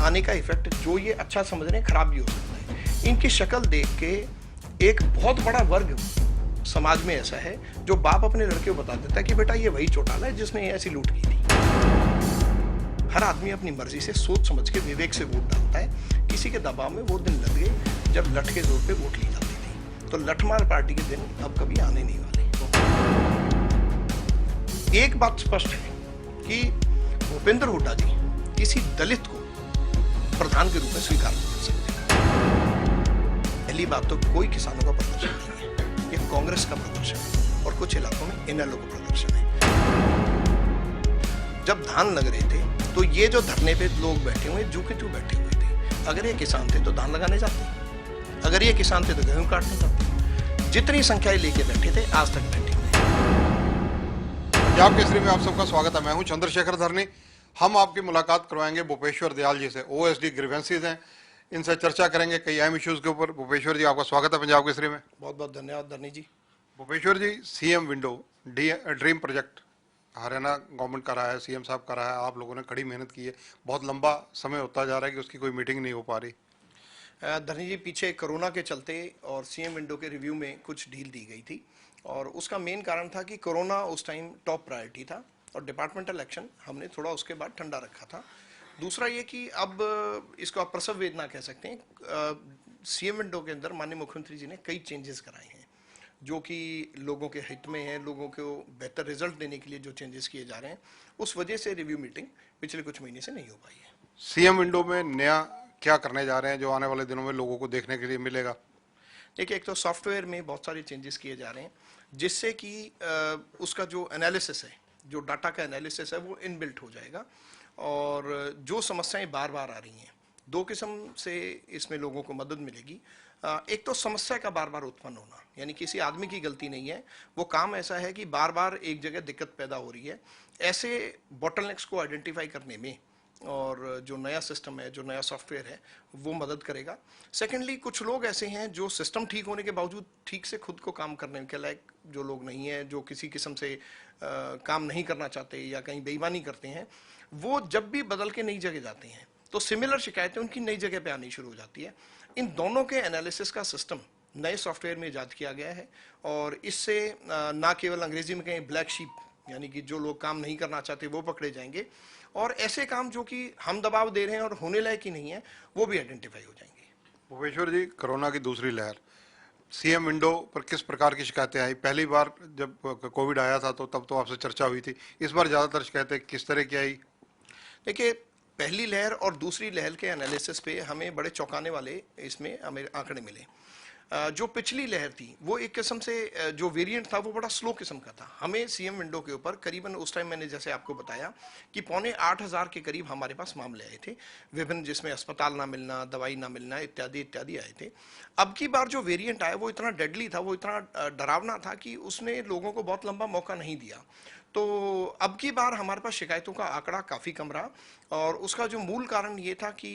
आने का इफेक्ट जो ये अच्छा समझ रहे हैं खराब भी हो सकता है। इनकी शक्ल देख के एक बहुत बड़ा वर्ग समाज में ऐसा है जो बाप अपने लड़के को बता देता है कि बेटा ये वही चौटाला है जिसने ऐसी लूट की थी। हर आदमी अपनी मर्जी से सोच समझ के विवेक से वोट डालता है। किसी के दबाव में वो दिन लग गए जब लठ के जोर पे वोट ली जाती थी। तो लठमार पार्टी के दिन अब कभी आने नहीं वाले। एक बात स्पष्ट है कि भूपेंद्र हुड्डा जी किसी दलित को प्रधान के रूप में स्वीकार नहीं कर सकते। पहली बात तो कोई किसानों का प्रदर्शन नहीं है, ये कांग्रेस का प्रदर्शन है और कुछ इलाकों में इनेलो का प्रदर्शन है। जब धान लग रहे थे तो ये जो धरने पे लोग बैठे हुए जू के तू बैठे हुए थे। अगर ये किसान थे तो धान लगाने जाते, अगर ये किसान थे तो गेहूं काटने जाते। जितनी संख्याएं लेके बैठे थे आज तक बैठे हुए। पंजाब केसरी में आप सबका स्वागत है। मैं हूं चंद्रशेखर धरनी। हम आपकी मुलाकात करवाएंगे भूपेश्वर दयाल जी से। ओएसडी ग्रीवेंसीज हैं, इनसे चर्चा करेंगे कई अहम इश्यूज के ऊपर। भूपेश्वर जी, आपका स्वागत है पंजाब केसरी में। बहुत बहुत धन्यवाद Dharni ji. Bhupeshwar ji, CM window dream project Haryana government का रहा है, सीएम साहब का रहा है, आप लोगों ने कड़ी मेहनत की है, बहुत लंबा समय होता जा रहा है कि उसकी कोई मीटिंग नहीं हो पा रही। धरनी जी, पीछे कोरोना के चलते और सीएम विंडो के रिव्यू में कुछ ढील दी गई थी और उसका मेन कारण था कि कोरोना उस टाइम टॉप प्रायोरिटी था और डिपार्टमेंटल एक्शन हमने थोड़ा उसके बाद ठंडा रखा था। दूसरा ये कि अब इसको आप प्रसव वेदना कह सकते हैं। सीएम विंडो के अंदर माननीय मुख्यमंत्री जी ने कई चेंजेस कराए हैं जो कि लोगों के हित में है, लोगों को बेहतर रिजल्ट देने के लिए जो चेंजेस किए जा रहे हैं, उस वजह से रिव्यू मीटिंग पिछले कुछ महीने से नहीं हो पाई है। सीएम विंडो में नया क्या करने जा रहे हैं जो आने वाले दिनों में लोगों को देखने के लिए मिलेगा? देखिए, एक तो सॉफ्टवेयर में बहुत सारे चेंजेस किए जा रहे हैं जिससे कि उसका जो एनालिसिस है, जो डाटा का एनालिसिस है, वो इनबिल्ट हो जाएगा और जो समस्याएं बार बार आ रही हैं, दो किस्म से इसमें लोगों को मदद मिलेगी। एक तो समस्या का बार बार उत्पन्न होना, यानी किसी आदमी की गलती नहीं है, वो काम ऐसा है कि बार बार एक जगह दिक्कत पैदा हो रही है। ऐसे बॉटलनेक्स को आइडेंटिफाई करने में और जो नया सिस्टम है, जो नया सॉफ्टवेयर है, वो मदद करेगा। सेकेंडली, कुछ लोग ऐसे हैं जो सिस्टम ठीक होने के बावजूद ठीक से खुद को काम करने के लायक जो लोग नहीं हैं, जो किसी किस्म से काम नहीं करना चाहते या कहीं बेईमानी करते हैं, वो जब भी बदल के नई जगह जाते हैं तो सिमिलर शिकायतें उनकी नई जगह पे आनी शुरू हो जाती है। इन दोनों के एनालिसिस का सिस्टम नए सॉफ्टवेयर में ईजाद किया गया है और इससे ना केवल अंग्रेजी में कहें ब्लैक शीप, यानी कि जो लोग काम नहीं करना चाहते वो पकड़े जाएंगे और ऐसे काम जो कि हम दबाव दे रहे हैं और होने लायक ही नहीं है, वो भी आइडेंटिफाई हो जाएंगे। भूपेश्वर जी, कोरोना की दूसरी लहर, सीएम विंडो पर किस प्रकार की शिकायतें आई? पहली बार जब कोविड आया था तो तब तो आपसे चर्चा हुई थी, इस बार ज़्यादातर शिकायतें किस तरह की आई? देखिए, पहली लहर और दूसरी लहर के एनालिसिस पे हमें बड़े चौंकाने वाले इसमें हमें आंकड़े मिले। जो पिछली लहर थी वो एक किस्म से जो वेरिएंट था वो बड़ा स्लो किस्म का था। हमें सीएम विंडो के ऊपर करीबन उस टाइम मैंने जैसे आपको बताया कि 7,500 के करीब हमारे पास मामले आए थे विभिन्न, जिसमें अस्पताल ना मिलना, दवाई ना मिलना इत्यादि इत्यादि आए थे। अब की बार जो वेरिएंट आया वो इतना डेडली था, वो इतना डरावना था कि उसने लोगों को बहुत लंबा मौका नहीं दिया। तो अब की बार हमारे पास शिकायतों का आंकड़ा काफ़ी कम रहा और उसका जो मूल कारण ये था कि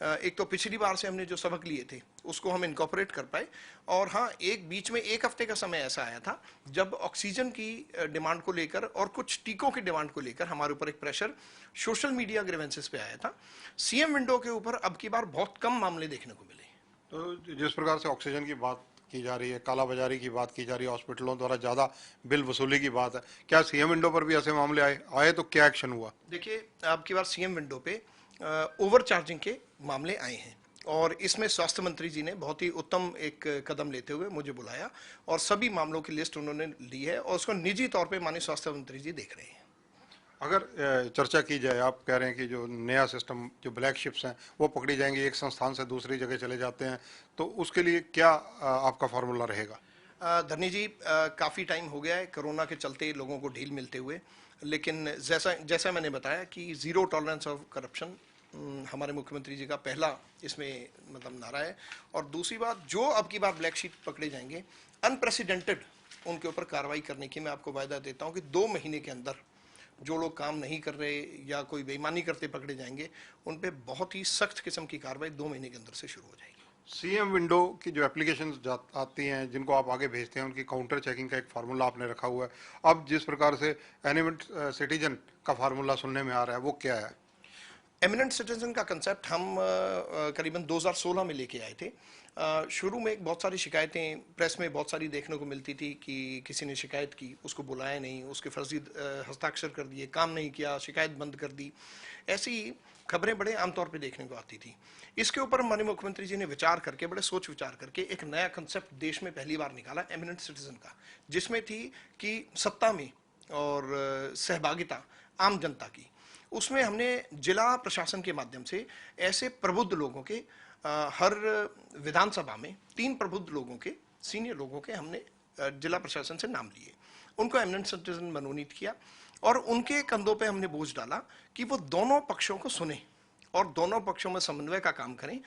एक तो पिछली बार से हमने जो सबक लिए थे उसको हम इनकॉर्पोरेट कर पाए और हाँ, एक बीच में एक हफ्ते का समय ऐसा आया था जब ऑक्सीजन की डिमांड को लेकर और कुछ टीकों की डिमांड को लेकर हमारे ऊपर एक प्रेशर सोशल मीडिया ग्रीवेंसेस पे आया था। सीएम विंडो के ऊपर अब की बार बहुत कम मामले देखने को मिले। तो जिस प्रकार से ऑक्सीजन की बात की जा रही है, कालाबाजारी की बात की जा रही है, हॉस्पिटलों द्वारा ज़्यादा बिल वसूली की बात है, क्या सीएम विंडो पर भी ऐसे मामले आए तो क्या एक्शन हुआ? देखिए, अब की बार सीएम विंडो पे ओवर चार्जिंग के मामले आए हैं और इसमें स्वास्थ्य मंत्री जी ने बहुत ही उत्तम एक कदम लेते हुए मुझे बुलाया और सभी मामलों की लिस्ट उन्होंने ली है और उसको निजी तौर पे माननीय स्वास्थ्य मंत्री जी देख रहे हैं। अगर चर्चा की जाए, आप कह रहे हैं कि जो नया सिस्टम, जो ब्लैक शिप्स हैं वो पकड़ी जाएंगी, एक संस्थान से दूसरी जगह चले जाते हैं, तो उसके लिए क्या आपका फार्मूला रहेगा? धरनी जी, काफ़ी टाइम हो गया है कोरोना के चलते लोगों को ढील मिलते हुए, लेकिन जैसा मैंने बताया कि ज़ीरो टॉलरेंस ऑफ करप्शन हमारे मुख्यमंत्री जी का पहला इसमें मतलब नारा है। और दूसरी बात, जो अब की बार ब्लैक शीट पकड़े जाएंगे अनप्रेसिडेंटेड, उनके ऊपर कार्रवाई करने की मैं आपको वायदा देता हूं कि 2 महीने के अंदर जो लोग काम नहीं कर रहे या कोई बेईमानी करते पकड़े जाएंगे, उन पे बहुत ही सख्त किस्म की कार्रवाई 2 महीने के अंदर से शुरू हो जाएगी। सीएम विंडो की जो एप्लीकेशन आती हैं जिनको आप आगे भेजते हैं, उनकी काउंटर चेकिंग का एक फार्मूला आपने रखा हुआ है। अब जिस प्रकार से एनिमेट सिटीजन का फार्मूला सुनने में आ रहा है, वो क्या है? एमिनेंट सिटीजन का कंसेप्ट हम करीबन 2016 में लेके आए थे। शुरू में एक बहुत सारी शिकायतें प्रेस में बहुत सारी देखने को मिलती थी कि किसी ने शिकायत की, उसको बुलाया नहीं, उसके फर्जी हस्ताक्षर कर दिए, काम नहीं किया, शिकायत बंद कर दी। ऐसी खबरें बड़े आमतौर पे देखने को आती थी। इसके ऊपर माननीय मुख्यमंत्री जी ने विचार करके, बड़े सोच विचार करके एक नया कंसेप्ट देश में पहली बार निकाला एमिनेंट सिटीजन का, जिसमें थी कि सत्ता में और सहभागिता आम जनता की। उसमें हमने जिला प्रशासन के माध्यम से ऐसे प्रबुद्ध लोगों के हर विधानसभा में 3 प्रबुद्ध लोगों के, सीनियर लोगों के हमने जिला प्रशासन से नाम लिए, उनको एमिनेंट सिटीजन मनोनीत किया और उनके कंधों पे हमने बोझ डाला कि वो दोनों पक्षों को सुने और दोनों पक्षों में समन्वय का काम करें।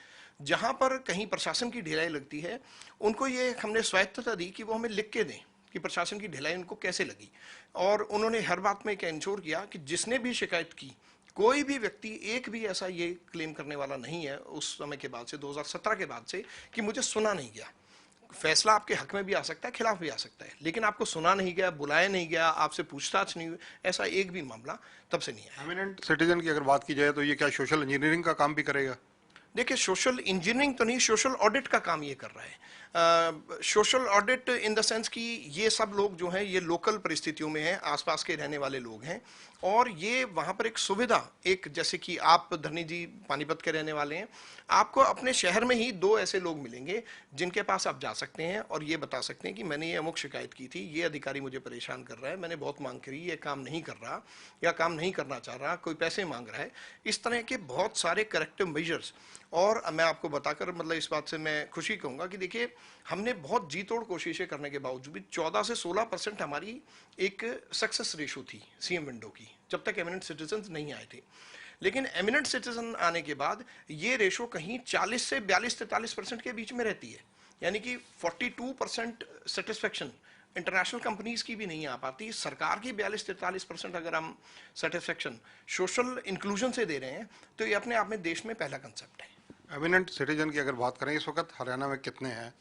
जहां पर कहीं प्रशासन की ढिलाई लगती है, उनको ये हमने स्वायत्तता दी कि वो हमें लिख के दें कि प्रशासन की ढिलाई उनको कैसे लगी। और उन्होंने हर बात में एक इंश्योर किया कि जिसने भी शिकायत की, कोई भी व्यक्ति एक भी ऐसा ये क्लेम करने वाला नहीं है उस समय के बाद से, 2017 के बाद से, कि मुझे सुना नहीं गया। फैसला आपके हक में भी आ सकता है, खिलाफ भी आ सकता है, लेकिन आपको सुना नहीं गया, बुलाया नहीं गया, आपसे पूछताछ नहीं हुई, ऐसा एक भी मामला तब से नहीं आया। एमिनेंट सिटीजन की अगर बात की जाए तो ये क्या सोशल इंजीनियरिंग का काम भी करेगा? देखिए, सोशल इंजीनियरिंग तो नहीं, सोशल ऑडिट का काम ये कर रहा है। Social audit in the sense कि ये सब लोग जो हैं ये लोकल परिस्थितियों में हैं, आसपास के रहने वाले लोग हैं, और ये वहाँ पर एक सुविधा, एक जैसे कि आप धरनी जी पानीपत के रहने वाले हैं, आपको अपने शहर में ही 2 ऐसे लोग मिलेंगे जिनके पास आप जा सकते हैं और ये बता सकते हैं कि मैंने ये अमुक शिकायत की थी, ये अधिकारी मुझे परेशान कर रहा है, मैंने बहुत मांग करी, ये काम नहीं कर रहा या काम नहीं करना चाह रहा, कोई पैसे मांग रहा है। इस तरह के बहुत सारे करेक्टिव मेजर्स। और मैं आपको बताकर मतलब इस बात से मैं खुशी कहूँगा कि देखिए, हमने बहुत जी तोड़ कोशिशें करने के बावजूद भी 14 से 16% हमारी एक सक्सेस रेशो थी सीएम विंडो की, जब तक एमिनेंट सिटीजन नहीं आए थे। लेकिन एमिनेंट सिटीजन आने के बाद ये रेशो कहीं 40 से 42-43% के बीच में रहती है, यानी कि 42% सेटिस्फेक्शन इंटरनेशनल कंपनीज की भी नहीं आ पाती। सरकार की 42-43% अगर हम सेटिस्फेक्शन सोशल इंक्लूजन से दे रहे हैं तो ये अपने आप में देश में पहला कंसेप्ट है। एमिनेंट सिटीजन की अगर बात करें, इस वक्त हरियाणा में कितने हैं?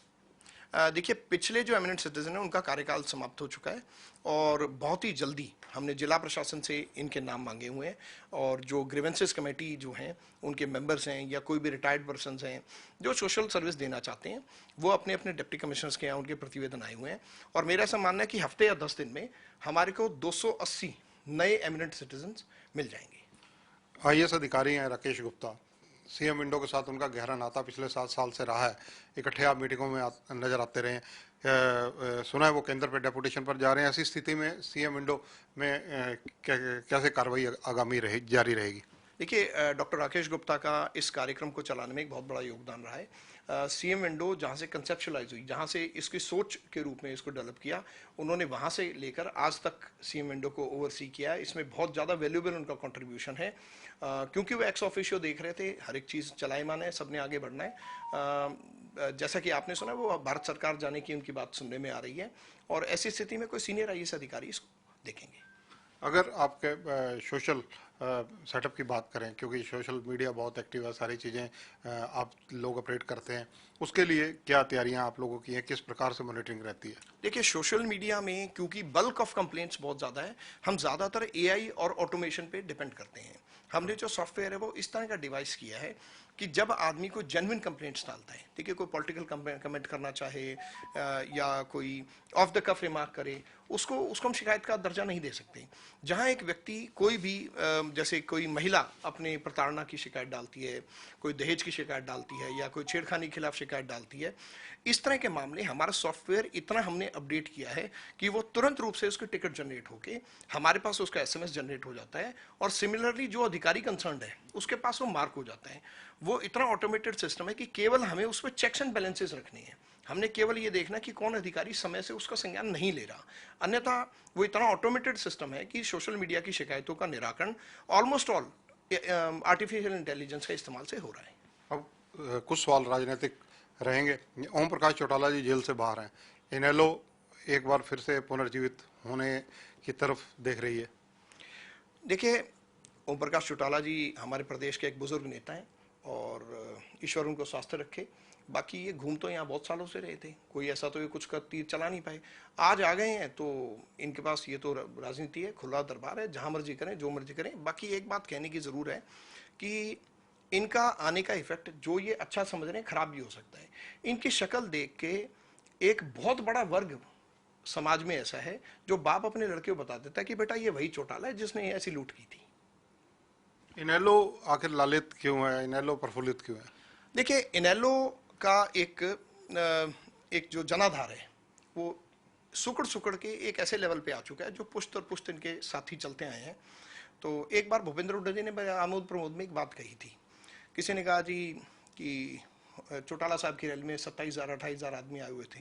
देखिए, पिछले जो एमिनेंट सिटीजन है उनका कार्यकाल समाप्त हो चुका है और बहुत ही जल्दी हमने जिला प्रशासन से इनके नाम मांगे हुए हैं, और जो ग्रीवेंसेस कमेटी जो हैं उनके मेंबर्स हैं या कोई भी रिटायर्ड पर्सन हैं जो सोशल सर्विस देना चाहते हैं, वो अपने अपने डिप्टी कमिश्नर्स के यहाँ उनके प्रतिवेदन आए हुए हैं। और मेरा ऐसा मानना है कि हफ्ते या 10 दिन में हमारे को 280 नए एमिनेंट सिटीजन मिल जाएंगे। आईएएस अधिकारी हैं राकेश गुप्ता, सीएम विंडो के साथ उनका गहरा नाता पिछले 7 साल से रहा है, इकट्ठे आप मीटिंगों में नजर आते रहे हैं। सुना है वो केंद्र पे डेपुटेशन पर जा रहे हैं। ऐसी स्थिति में सीएम विंडो में कैसे कार्रवाई आगामी जारी रहेगी? देखिए, डॉक्टर राकेश गुप्ता का इस कार्यक्रम को चलाने में एक बहुत बड़ा योगदान रहा है। सीएम विंडो जहाँ से कंसेप्चुलाइज हुई, जहाँ से इसकी सोच के रूप में इसको डेवलप किया, उन्होंने वहाँ से लेकर आज तक सीएम विंडो को ओवरसी किया है। इसमें बहुत ज़्यादा वैल्यूएबल उनका कंट्रीब्यूशन है, क्योंकि वो एक्स ऑफिशियो देख रहे थे, हर एक चीज़ चलायमान है, सबने आगे बढ़ना है। जैसा कि आपने सुना, वो भारत सरकार जाने की उनकी बात सुनने में आ रही है, और ऐसी स्थिति में कोई सीनियर आईएएस अधिकारी इसको देखेंगे। अगर आपके सोशल सेटअप की बात करें, क्योंकि सोशल मीडिया बहुत एक्टिव है, सारी चीज़ें आप लोग ऑपरेट करते हैं, उसके लिए क्या तैयारियां आप लोगों की हैं, किस प्रकार से मॉनिटरिंग रहती है? देखिए, सोशल मीडिया में क्योंकि बल्क ऑफ कंप्लेंट्स बहुत ज़्यादा है, हम ज़्यादातर एआई और ऑटोमेशन पे डिपेंड करते हैं। हमने जो सॉफ्टवेयर है वो इस तरह का डिवाइस किया है कि जब आदमी को जेन्युइन कंप्लेंट्स डालता है, देखिए कोई पॉलिटिकल कमेंट करना चाहे या कोई ऑफ द कफ रिमार्क करे, उसको हम शिकायत का दर्जा नहीं दे सकते। जहां एक व्यक्ति कोई भी जैसे कोई महिला अपने प्रताड़ना की शिकायत डालती है, कोई दहेज की शिकायत डालती है, या कोई छेड़खानी के खिलाफ शिकायत डालती है, इस तरह के मामले हमारा सॉफ्टवेयर इतना हमने अपडेट किया है कि वो तुरंत रूप से उसकी टिकट जनरेट होके हमारे पास उसका एसएमएस जनरेट हो जाता है, और सिमिलरली जो अधिकारी कंसर्न है उसके पास वो मार्क हो जाता है। वो इतना ऑटोमेटेड सिस्टम है कि केवल हमें उस पर चेक्स एंड बैलेंसेस रखने हैं। हमने केवल ये देखना कि कौन अधिकारी समय से उसका संज्ञान नहीं ले रहा, अन्यथा वो इतना ऑटोमेटेड सिस्टम है कि सोशल मीडिया की शिकायतों का निराकरण ऑलमोस्ट ऑल आर्टिफिशियल इंटेलिजेंस का इस्तेमाल से हो रहा है। अब कुछ सवाल राजनीतिक रहेंगे। ओम प्रकाश चौटाला जी जेल से बाहर हैं, इनेलो एक बार फिर से पुनर्जीवित होने की तरफ देख रही है। देखिए, ओम प्रकाश चौटाला जी हमारे प्रदेश के एक बुजुर्ग नेता हैं, और ईश्वर उनको स्वास्थ्य रखे। बाकी ये घूम तो यहाँ बहुत सालों से रहे थे, कोई ऐसा तो ये कुछ कर तीर चला नहीं पाए, आज आ गए हैं तो इनके पास ये तो राजनीति है, खुला दरबार है, जहाँ मर्जी करें जो मर्जी करें। बाकी एक बात कहने की ज़रूर है कि इनका आने का इफेक्ट जो ये अच्छा समझ रहे हैं खराब भी हो सकता है। इनकी शक्ल देख के एक बहुत बड़ा वर्ग समाज में ऐसा है जो बाप अपने लड़के को बता देता है कि बेटा ये वही चौटाला है जिसने ऐसी लूट की थी। इनेलो आखिर लालित क्यों है, इनेलो प्रफुल्लित क्यों है? देखिए, इनेलो का एक जो जनाधार है वो सुकड़ सुकड़ के एक ऐसे लेवल पे आ चुका है जो पुश्त और पुश्त इनके साथी चलते आए हैं। तो एक बार भूपेंद्र हुड्डा जी ने आमोद प्रमोद में एक बात कही थी। किसी ने कहा जी कि चौटाला साहब की रैली में 27,000-28,000 आदमी आए हुए थे।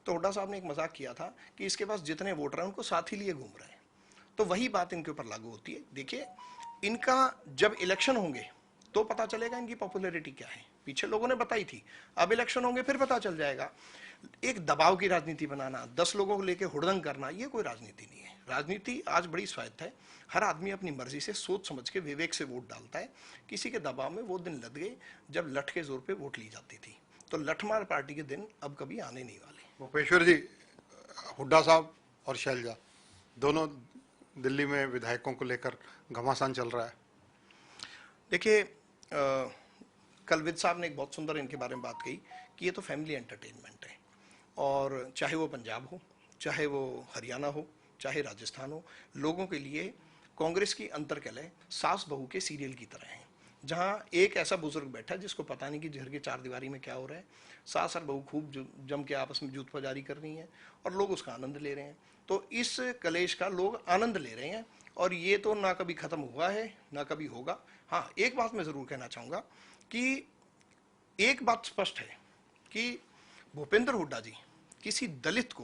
तो हुड्डा साहब ने एक मजाक किया था कि इसके पास जितने वोटर हैं उनको साथ ही लिए घूम रहे हैं। तो वही बात इनके ऊपर लागू होती है। देखिए, इनका जब इलेक्शन होंगे तो पता चलेगा इनकी पॉपुलैरिटी क्या है। पीछे लोगों ने बताई थी, अब इलेक्शन होंगे फिर पता चल जाएगा। एक दबाव की राजनीति बनाना, 10 लोगों को लेकर हुड़दंग करना, ये कोई राजनीति नहीं है। राजनीति आज बड़ी स्वायत्त है। हर आदमी अपनी मर्जी से सोच समझ के विवेक से वोट डालता है। किसी के दबाव में वो दिन लद गए जब लठ के जोर पे वोट ली जाती थी। तो लठमार पार्टी के दिन अब कभी आने नहीं वाले। भूपेश्वर जी, हुड्डा साहब और शैलजा दोनों दिल्ली में विधायकों को लेकर घमासान चल रहा है। देखिए, कल विद साहब ने एक बहुत सुंदर इनके बारे में बात कही कि ये तो फैमिली एंटरटेनमेंट है, और चाहे वो पंजाब हो, चाहे वो हरियाणा हो, चाहे राजस्थान हो, लोगों के लिए कांग्रेस की अंतरकलह सास बहू के सीरियल की तरह है, जहां एक ऐसा बुजुर्ग बैठा है जिसको पता नहीं कि घर के चार दीवारी में क्या हो रहा है। सास और बहू खूब जम के आपस में जूत बाजारी कर रही हैं और लोग उसका आनंद ले रहे हैं। तो इस कलेश का लोग आनंद ले रहे हैं और ये तो ना कभी खत्म हुआ है ना कभी होगा। हाँ, एक बात मैं जरूर कहना चाहूँगा कि एक बात स्पष्ट है कि भूपेंद्र हुड्डा जी किसी दलित को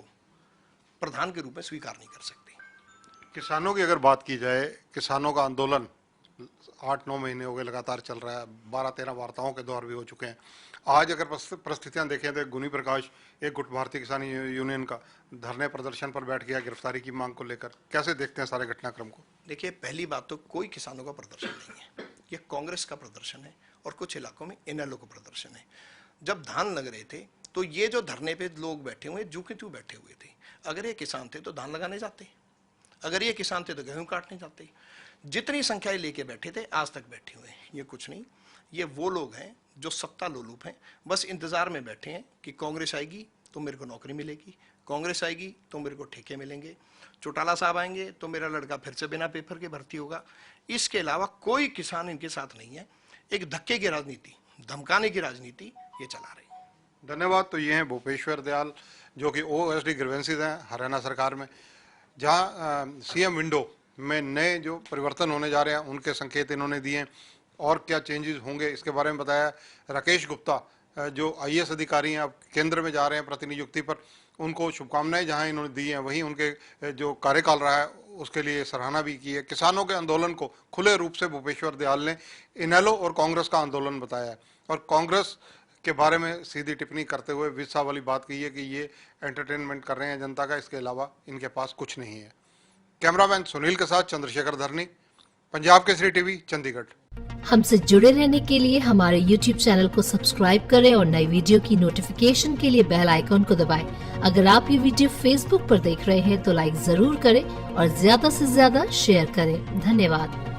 प्रधान के रूप में स्वीकार नहीं कर सकते। किसानों की अगर बात की जाए, किसानों का आंदोलन 8-9 महीने हो गए लगातार चल रहा है, 12-13 वार्ताओं के दौर भी हो चुके हैं। आज अगर परिस्थितियां देखें तो गुनी प्रकाश एक गुट भारतीय किसान यूनियन का धरने प्रदर्शन पर बैठ गया गिरफ्तारी की मांग को लेकर। कैसे देखते हैं सारे घटनाक्रम को? देखिए, पहली बात तो कोई किसानों का प्रदर्शन नहीं है, ये कांग्रेस का प्रदर्शन है और कुछ इलाकों में इनेलो का प्रदर्शन है। जब धान लग रहे थे तो ये जो धरने पे लोग बैठे हुए जू के तू बैठे हुए थे। अगर ये किसान थे तो धान लगाने जाते, अगर ये किसान थे तो गेहूं काटने जाते। जितनी संख्याएं लेके बैठे थे आज तक बैठे हुए हैं। ये कुछ नहीं, ये वो लोग हैं जो सत्ता लोलुप हैं, बस इंतजार में बैठे हैं कि कांग्रेस आएगी तो मेरे को नौकरी मिलेगी, कांग्रेस आएगी तो मेरे को ठेके मिलेंगे, चौटाला साहब आएंगे तो मेरा लड़का फिर से बिना पेपर के भर्ती होगा। इसके अलावा कोई किसान इनके साथ नहीं है। एक धक्के की राजनीति, धमकाने की राजनीति ये चला रहे हैं। धन्यवाद। तो ये हैं भूपेश्वर दयाल, जो कि ओएसडी ग्रीवेंसेस हैं हरियाणा सरकार में, जहां सीएम विंडो में नए जो परिवर्तन होने जा रहे हैं उनके संकेत इन्होंने दिए हैं और क्या चेंजेस होंगे इसके बारे में बताया। राकेश गुप्ता जो आईएएस अधिकारी हैं, अब केंद्र में जा रहे हैं प्रतिनियुक्ति पर, उनको शुभकामनाएं जहां इन्होंने दी हैं, वहीं उनके जो कार्यकाल रहा है उसके लिए सराहना भी की है। किसानों के आंदोलन को खुले रूप से भूपेश्वर दयाल ने इनेलो और कांग्रेस का आंदोलन बताया है और कांग्रेस के बारे में सीधी टिप्पणी करते हुए विद साहब वाली बात कही है कि ये एंटरटेनमेंट कर रहे हैं जनता का, इसके अलावा इनके पास कुछ नहीं है। कैमरामैन सुनील के साथ चंद्रशेखर धरनी, पंजाब केसरी टीवी, चंडीगढ़। हमसे जुड़े रहने के लिए हमारे YouTube चैनल को सब्सक्राइब करें और नई वीडियो की नोटिफिकेशन के लिए बेल आइकॉन को दबाएं। अगर आप ये वीडियो Facebook पर देख रहे हैं तो लाइक जरूर करें और ज्यादा से ज्यादा शेयर करें। धन्यवाद।